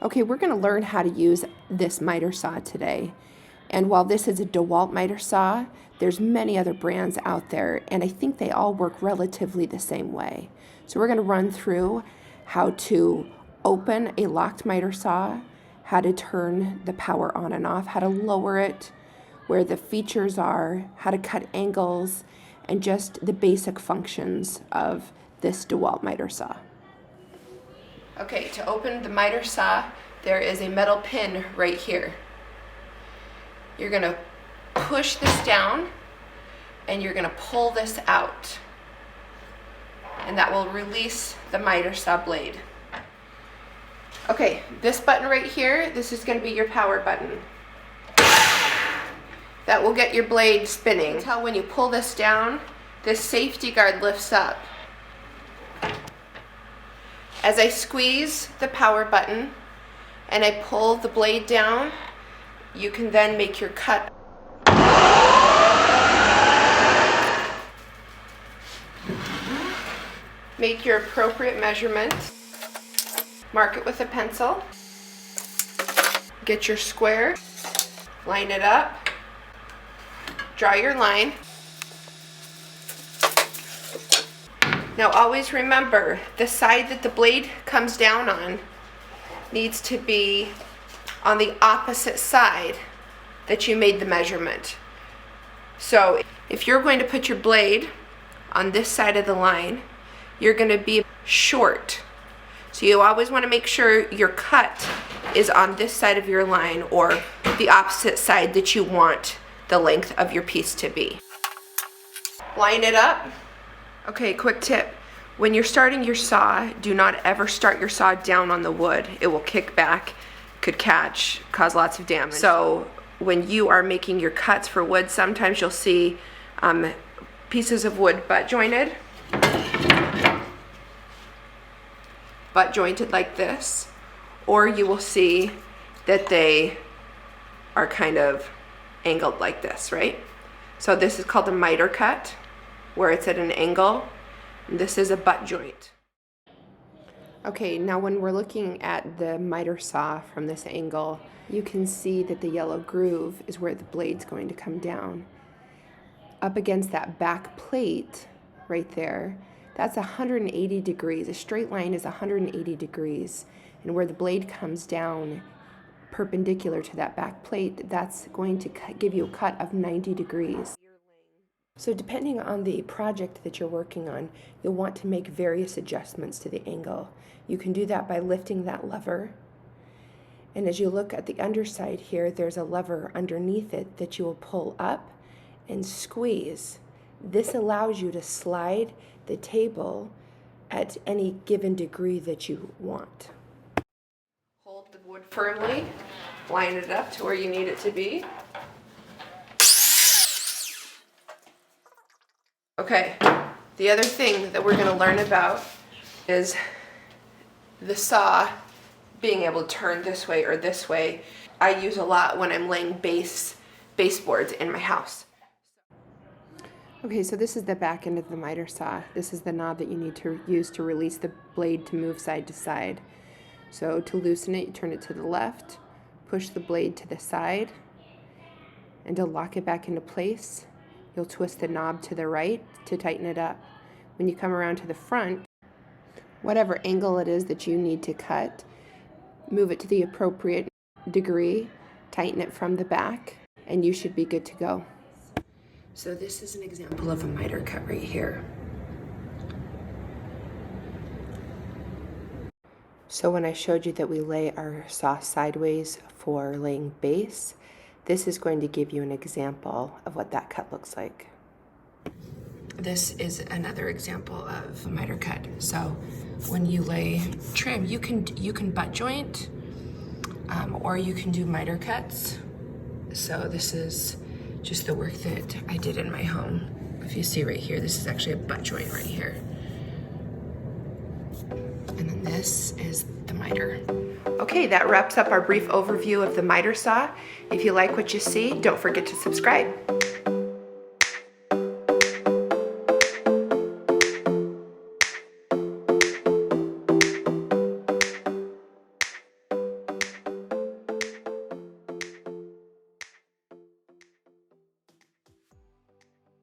Okay, we're going to learn how to use this miter saw today. And while this is a DEWALT miter saw, there's many other brands out there, and I think they all work relatively the same way. So we're going to run through how to open a locked miter saw, how to turn the power on and off, how to lower it, where the features are, how to cut angles, and just the basic functions of this DEWALT miter saw. Okay, to open the miter saw, there is a metal pin right here. You're going to push this down and you're going to pull this out. And that will release the miter saw blade. Okay, this button right here, this is going to be your power button. That will get your blade spinning. Until when you pull this down, this safety guard lifts up. As I squeeze the power button and I pull the blade down, you can then make your cut. Make your appropriate measurement. Mark it with a pencil. Get your square. Line it up. Draw your line. Now always remember, the side that the blade comes down on needs to be on the opposite side that you made the measurement. So if you're going to put your blade on this side of the line, you're going to be short. So you always want to make sure your cut is on this side of your line or the opposite side that you want the length of your piece to be. Line it up. Okay, quick tip. When you're starting your saw, do not ever start your saw down on the wood. It will kick back, could catch, cause lots of damage. So when you are making your cuts for wood, sometimes you'll see pieces of wood butt jointed like this, or you will see that they are kind of angled like this, right? So this is called a miter cut, where it's at an angle. This is a butt joint. Okay, now when we're looking at the miter saw from this angle, you can see that the yellow groove is where the blade's going to come down. Up against that back plate right there, that's 180 degrees. A straight line is 180 degrees. And where the blade comes down perpendicular to that back plate, that's going to give you a cut of 90 degrees. So depending on the project that you're working on, you'll want to make various adjustments to the angle. You can do that by lifting that lever. And as you look at the underside here, there's a lever underneath it that you will pull up and squeeze. This allows you to slide the table at any given degree that you want. Hold the wood firmly, line it up to where you need it to be. Okay, the other thing that we're going to learn about is the saw being able to turn this way or this way. I use a lot when I'm laying baseboards in my house. Okay, so this is the back end of the miter saw. This is the knob that you need to use to release the blade to move side to side. So to loosen it, you turn it to the left, push the blade to the side, and to lock it back into place, you'll twist the knob to the right to tighten it up. When you come around to the front, whatever angle it is that you need to cut, move it to the appropriate degree, tighten it from the back, and you should be good to go. So this is an example of a miter cut right here. So when I showed you that we lay our saw sideways for laying base, this is going to give you an example of what that cut looks like. This is another example of a miter cut. So when you lay trim, you can butt joint, or you can do miter cuts. So this is just the work that I did in my home. If you see right here, this is actually a butt joint right here. And then this is the miter. Okay, that wraps up our brief overview of the miter saw. If you like what you see, don't forget to subscribe.